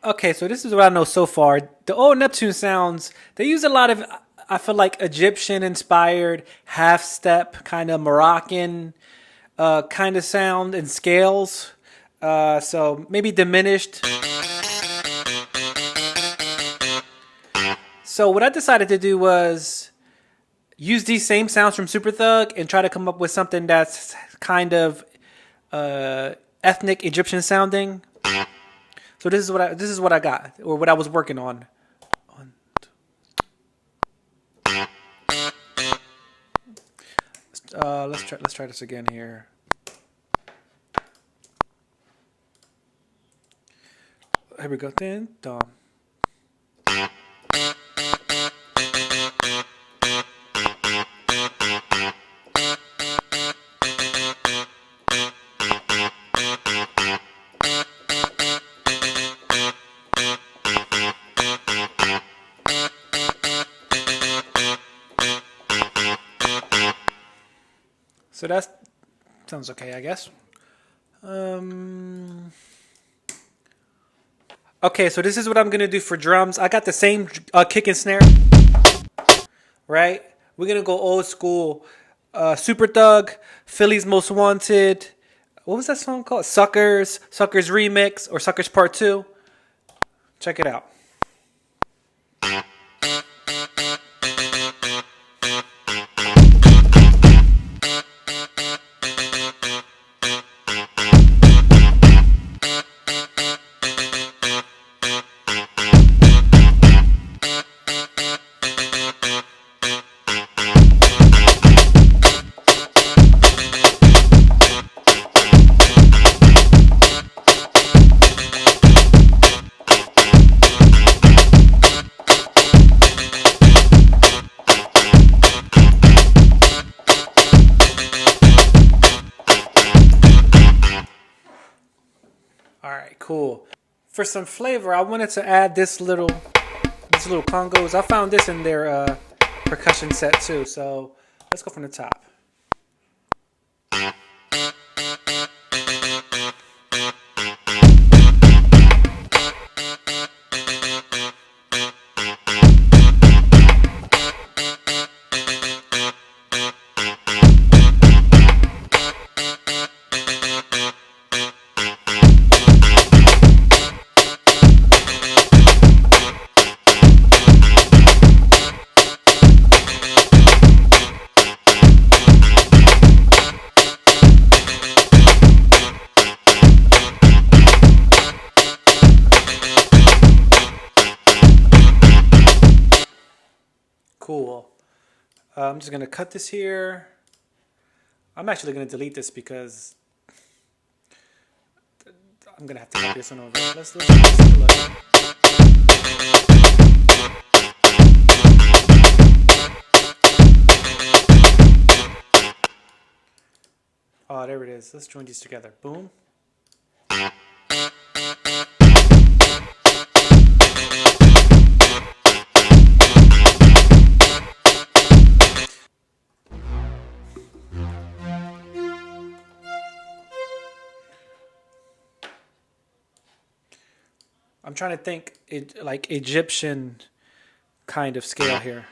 Okay, so this is what I know so far. The old Neptune sounds, they use a lot of, I feel like, Egyptian inspired, half step, kind of Moroccan kind of sound and scales. So maybe diminished. So what I decided to do was use these same sounds from Superthug and try to come up with something that's kind of ethnic Egyptian sounding. So this is what I got, or what I was working on. Let's try this again here. Here we go. Then dum. So that sounds okay, I guess. Okay, so this is what I'm gonna do for drums. I got the same kick and snare, right? We're gonna go old school. Superthug, Philly's Most Wanted. What was that song called? Suckers Remix, or Suckers Part 2. Check it out. All right, cool. For some flavor, I wanted to add this little congos. I found this in their percussion set too. So let's go from the top. Cool. I'm just gonna cut this here. I'm actually gonna delete this because I'm gonna have to copy this one over. Let's take a look. Oh, there it is. Let's join these together. Boom. I'm trying to think like Egyptian kind of scale here.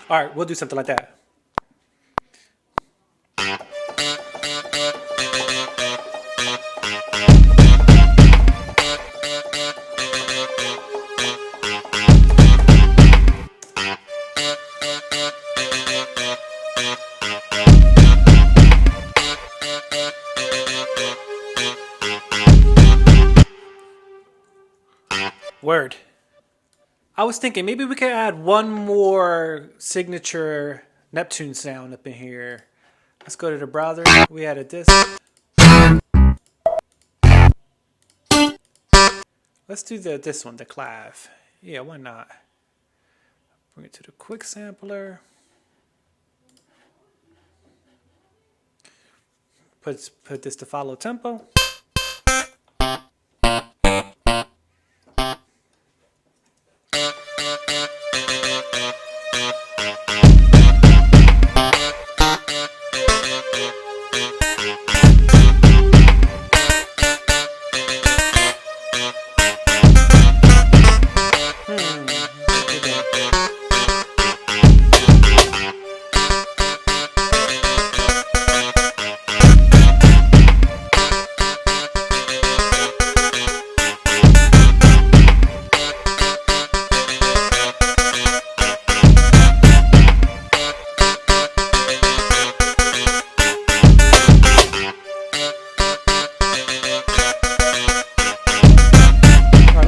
All right, we'll do something like that. I was thinking maybe we could add one more signature Neptune sound up in here. Let's go to the browser. We added this. Let's do this one, the clav. Yeah, why not? Bring it to the quick sampler. Put this to follow tempo.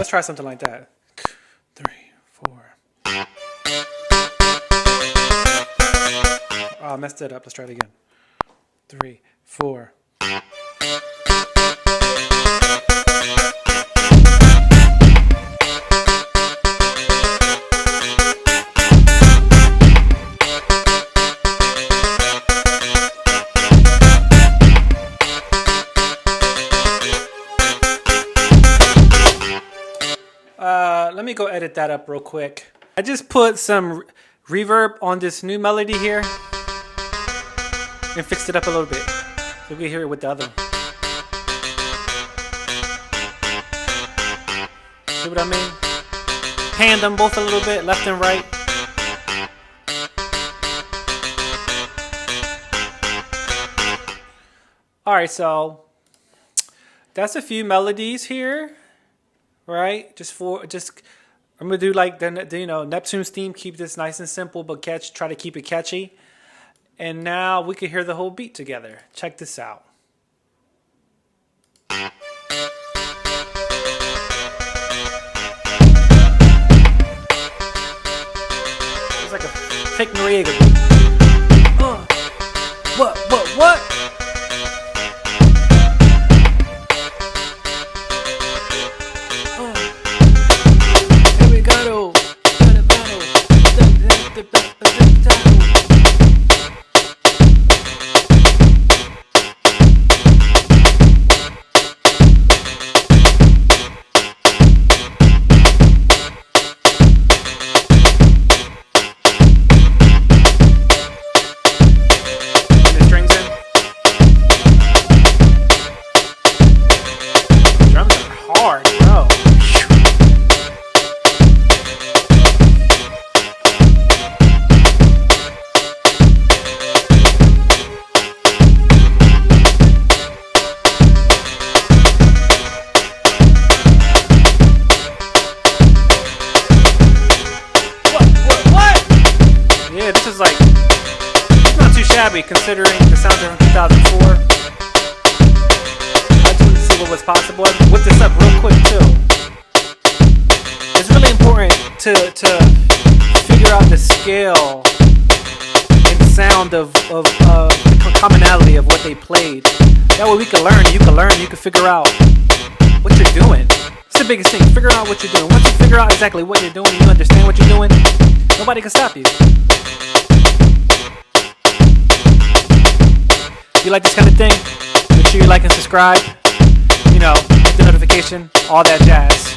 Try something like that. 3, 4. Oh, I messed it up. Let's try it again. 3, 4. Let me go edit that up real quick. I just put some reverb on this new melody here and fixed it up a little bit so we can hear it with the other one. See what I mean? Pan them both a little bit, left and right. Alright, so that's a few melodies here. Right, I'm gonna do like the Neptune's theme. Keep this nice and simple, but try to keep it catchy. And now we can hear the whole beat together. Check this out. It's like a fake Noreaga beat. What? Considering the sound from 2004, I just wanted to see what was possible. I whipped this up real quick too. It's really important to figure out the scale and the sound of the commonality of what they played. That way we can learn. You can learn. You can figure out what you're doing. It's the biggest thing. Figure out what you're doing. Once you figure out exactly what you're doing, you understand what you're doing. Nobody can stop you. If you like this kind of thing, make sure you like and subscribe, hit the notification, all that jazz.